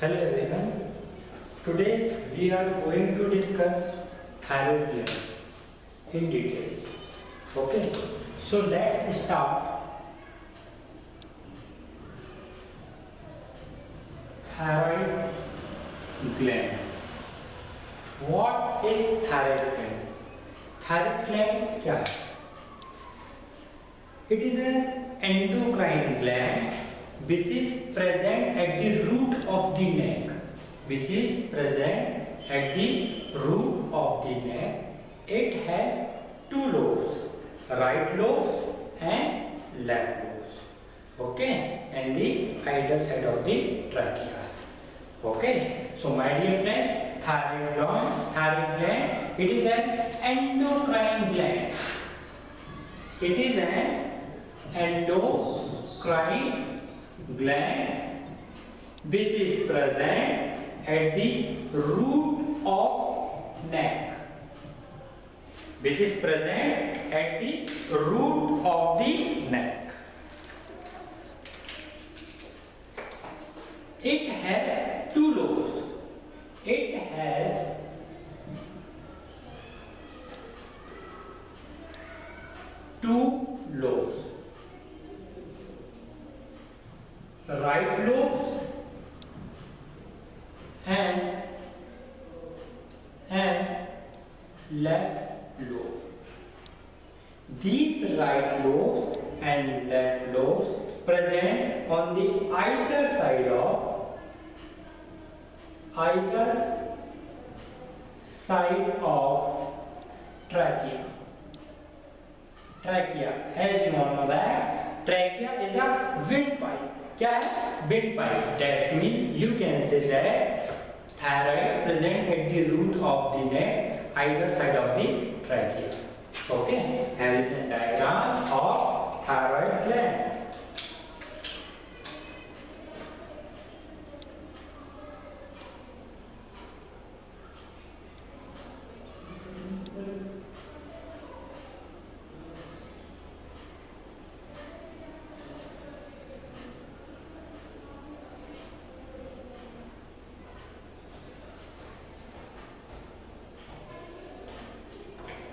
Hello everyone. Today we are going to discuss thyroid gland in detail. Okay. So let's start. Thyroid gland. What is thyroid gland? Thyroid gland क्या है? It is an endocrine gland which is present at the root of the neck. Which is present at the root of the neck. It has two lobes, right lobes and left lobes. Okay, and the either side of the trachea. Okay, so my dear friend, thyroid gland, it is an endocrine gland. It is an endocrine gland which is present at the root of neck. Which is present at the root of the neck. It has two lobes. It has two lobes. Right lobe and left lobe. These right lobes and left lobes present on the either side of trachea. Trachea, as you all know that trachea is a windpipe. क्या है? Windpipe. That means you can say that thyroid present at the root of the neck, either side of the trachea. Okay. Here is a diagram of thyroid gland.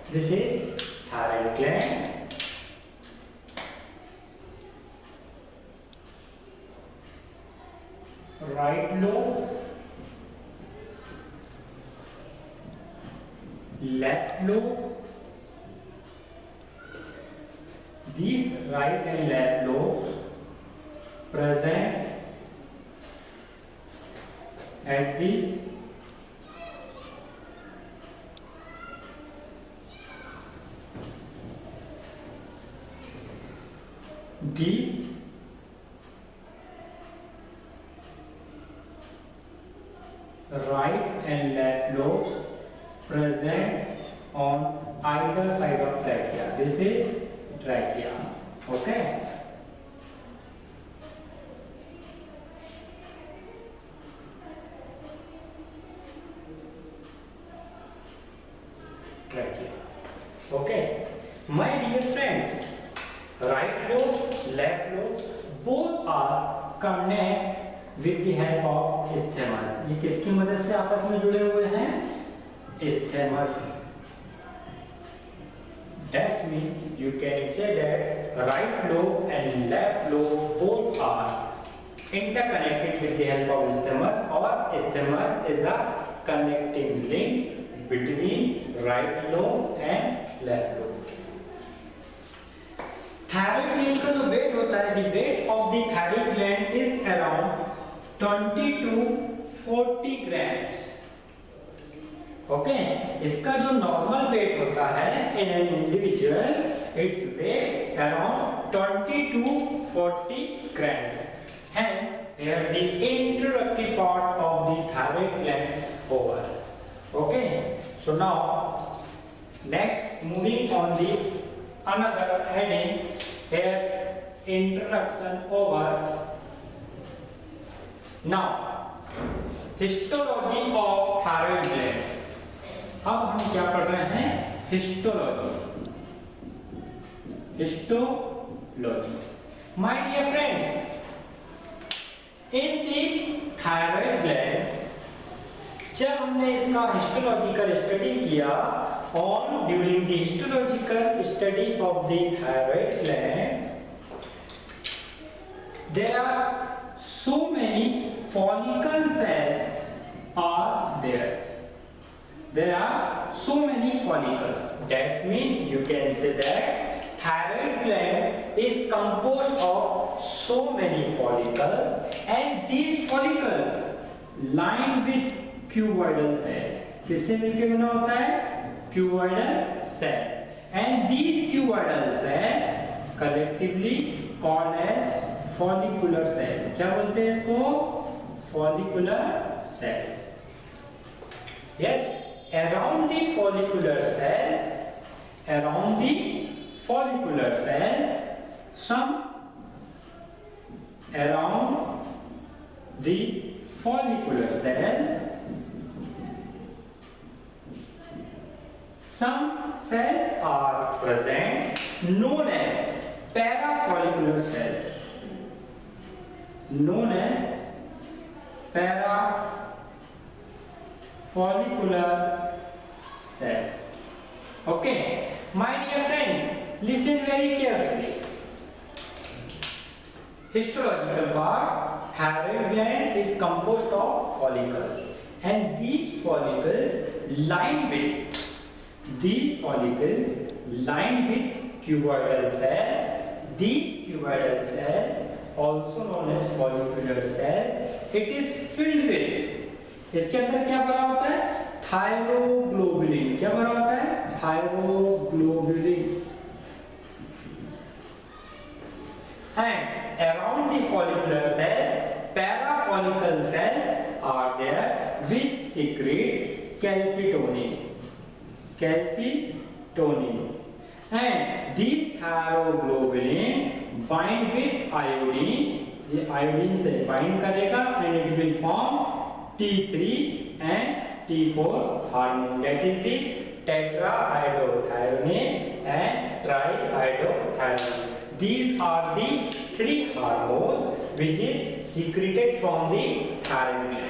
This is thyroid gland. Right lobe, left lobe. These right and left lobes present at the these right and left lobes present on either side of trachea. This is trachea. Okay. Trachea. Okay. My dear friends, right lobe, left lobe, both are connect with the help of isthmus. ये किसकी मदद से आपस में जुड़े हुए हैं? Isthmus. That means you can say that right lobe and left lobe both are interconnected with the help of isthmus, or isthmus is a connecting link between right lobe and left lobe. Thyroid gland का जो wait होता है, the weight of the thyroid gland is around 20 to 40 grams. Okay, इसका जो normal weight होता है in an individual, its weight around 20 to 40 grams. Hence, here the introductory part of the thyroid gland over. Okay, so now next moving on the another heading, here introduction over. Now histology of thyroid gland. अब हम क्या पढ़ रहे हैं? Histology. Histology. My dear friends, in the thyroid glands, जब हमने इसका histological study किया on during the histological study of the thyroid gland, there are so many follicle cells are there. There are so many follicles. That means you can say that thyroid gland is composed of so many follicles, and these follicles lined with cuboidal cell. किससे मिलके बना होता है? Cuboidal cell. And these cuboidal cell collectively called as follicular cell. क्या बोलते हैं इसको? Follicular cell. Yes, around the follicular cells, some around the follicular cell, some cells are present known as parafollicular cells. Known as parafollicular cells. Okay, my dear friends, listen very carefully. Histological part, thyroid gland is composed of follicles, and these follicles lined with cuboidal cell. These cuboidal cells, also known as follicular cells, it is filled with, इसके अंदर क्या भरा होता है? Thyroglobulin. क्या भरा होता है? Thyroglobulin. And around the follicular cells, parafollicle cells are there which secrete calcitonin. And these thyroglobulin bind with iodine. ये iodine से bind करेगा and it will form T3 and T4 hormone. That is the tetraiodothyronine and triiodothyronine. These are the three hormones which is secreted from the thyroid gland.